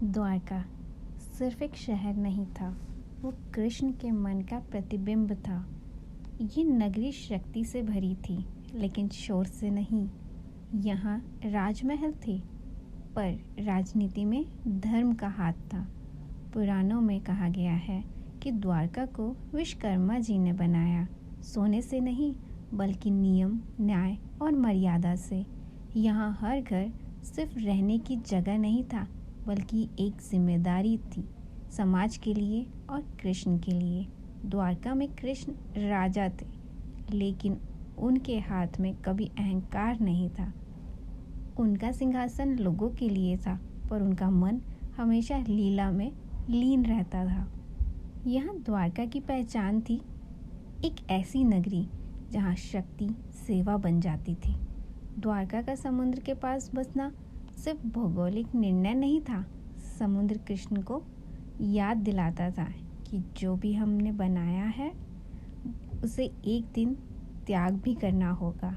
द्वारका सिर्फ एक शहर नहीं था, वो कृष्ण के मन का प्रतिबिंब था। ये नगरी शक्ति से भरी थी, लेकिन शोर से नहीं। यहाँ राजमहल थे, पर राजनीति में धर्म का हाथ था। पुराणों में कहा गया है कि द्वारका को विश्वकर्मा जी ने बनाया, सोने से नहीं बल्कि नियम, न्याय और मर्यादा से। यहाँ हर घर सिर्फ रहने की जगह नहीं था, बल्कि एक जिम्मेदारी थी, समाज के लिए और कृष्ण के लिए। द्वारका में कृष्ण राजा थे, लेकिन उनके हाथ में कभी अहंकार नहीं था। उनका सिंहासन लोगों के लिए था, पर उनका मन हमेशा लीला में लीन रहता था। यहाँ द्वारका की पहचान थी, एक ऐसी नगरी जहाँ शक्ति सेवा बन जाती थी। द्वारका का समुद्र के पास बसना सिर्फ भौगोलिक निर्णय नहीं था, समुद्र कृष्ण को याद दिलाता था कि जो भी हमने बनाया है उसे एक दिन त्याग भी करना होगा।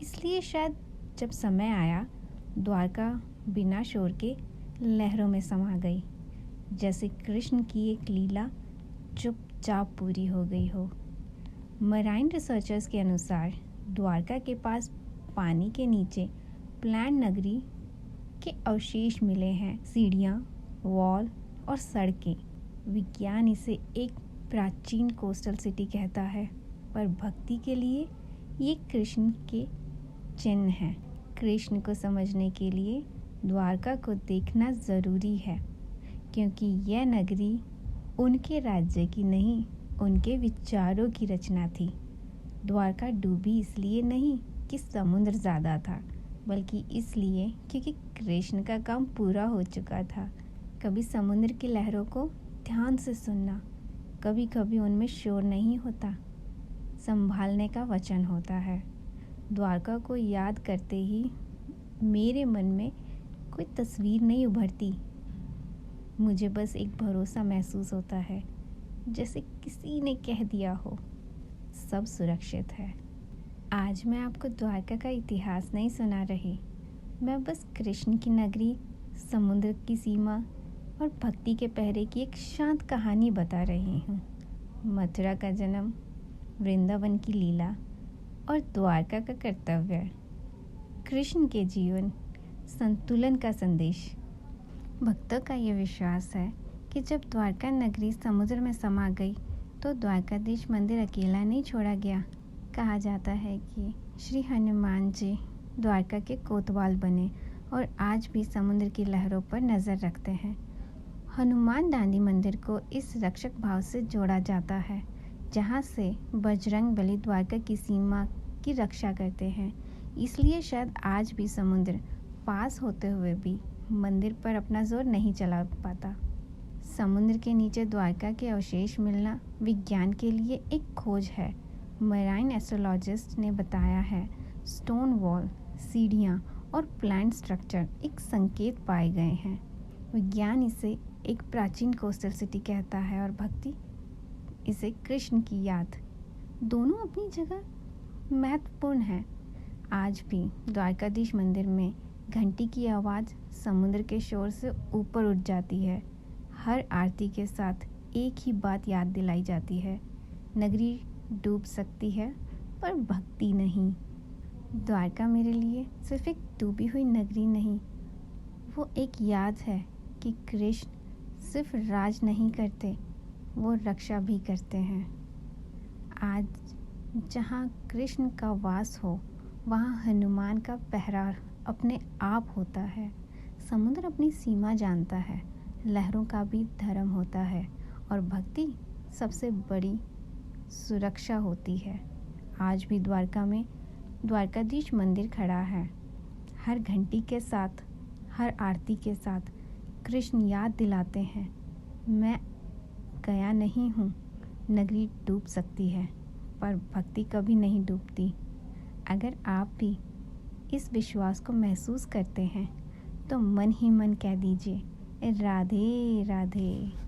इसलिए शायद जब समय आया, द्वारका बिना शोर के लहरों में समा गई, जैसे कृष्ण की एक लीला चुपचाप पूरी हो गई हो। मराइन रिसर्चर्स के अनुसार द्वारका के पास पानी के नीचे प्लांट नगरी के अवशेष मिले हैं, सीढ़ियाँ, वॉल और सड़कें। विज्ञान इसे एक प्राचीन कोस्टल सिटी कहता है, पर भक्ति के लिए ये कृष्ण के चिन्ह हैं। कृष्ण को समझने के लिए द्वारका को देखना ज़रूरी है, क्योंकि यह नगरी उनके राज्य की नहीं, उनके विचारों की रचना थी। द्वारका डूबी इसलिए नहीं कि समुद्र ज़्यादा था, बल्कि इसलिए क्योंकि कृष्ण का काम पूरा हो चुका था। कभी समुद्र की लहरों को ध्यान से सुनना, कभी कभी उनमें शोर नहीं होता, संभालने का वचन होता है। द्वारका को याद करते ही मेरे मन में कोई तस्वीर नहीं उभरती, मुझे बस एक भरोसा महसूस होता है, जैसे किसी ने कह दिया हो सब सुरक्षित है। आज मैं आपको द्वारका का इतिहास नहीं सुना रही, मैं बस कृष्ण की नगरी, समुद्र की सीमा और भक्ति के पहरे की एक शांत कहानी बता रही हूँ। मथुरा का जन्म, वृंदावन की लीला और द्वारका का कर्तव्य, कृष्ण के जीवन संतुलन का संदेश। भक्तों का ये विश्वास है कि जब द्वारका नगरी समुद्र में समा गई, तो द्वारकाधीश मंदिर अकेला नहीं छोड़ा गया। कहा जाता है कि श्री हनुमान जी द्वारका के कोतवाल बने और आज भी समुद्र की लहरों पर नज़र रखते हैं। हनुमान दानी मंदिर को इस रक्षक भाव से जोड़ा जाता है, जहाँ से बजरंग बली द्वारका की सीमा की रक्षा करते हैं। इसलिए शायद आज भी समुद्र पास होते हुए भी मंदिर पर अपना जोर नहीं चला पाता। समुद्र के नीचे द्वारका के अवशेष मिलना विज्ञान के लिए एक खोज है। मराइन एस्ट्रोलॉजिस्ट ने बताया है, स्टोन वॉल, सीढ़ियाँ और प्लांट स्ट्रक्चर एक संकेत पाए गए हैं। विज्ञान इसे एक प्राचीन कोस्टल सिटी कहता है और भक्ति इसे कृष्ण की याद। दोनों अपनी जगह महत्वपूर्ण है। आज भी द्वारकाधीश मंदिर में घंटी की आवाज़ समुद्र के शोर से ऊपर उठ जाती है। हर आरती के साथ एक ही बात याद दिलाई जाती है, नगरी डूब सकती है पर भक्ति नहीं। द्वारका मेरे लिए सिर्फ एक डूबी हुई नगरी नहीं, वो एक याद है कि कृष्ण सिर्फ राज नहीं करते, वो रक्षा भी करते हैं। आज जहाँ कृष्ण का वास हो, वहाँ हनुमान का पहरा अपने आप होता है। समुद्र अपनी सीमा जानता है, लहरों का भी धर्म होता है और भक्ति सबसे बड़ी सुरक्षा होती है। आज भी द्वारका में द्वारकाधीश मंदिर खड़ा है। हर घंटी के साथ, हर आरती के साथ कृष्ण याद दिलाते हैं, मैं गया नहीं हूँ। नगरी डूब सकती है, पर भक्ति कभी नहीं डूबती। अगर आप भी इस विश्वास को महसूस करते हैं, तो मन ही मन कह दीजिए, राधे राधे।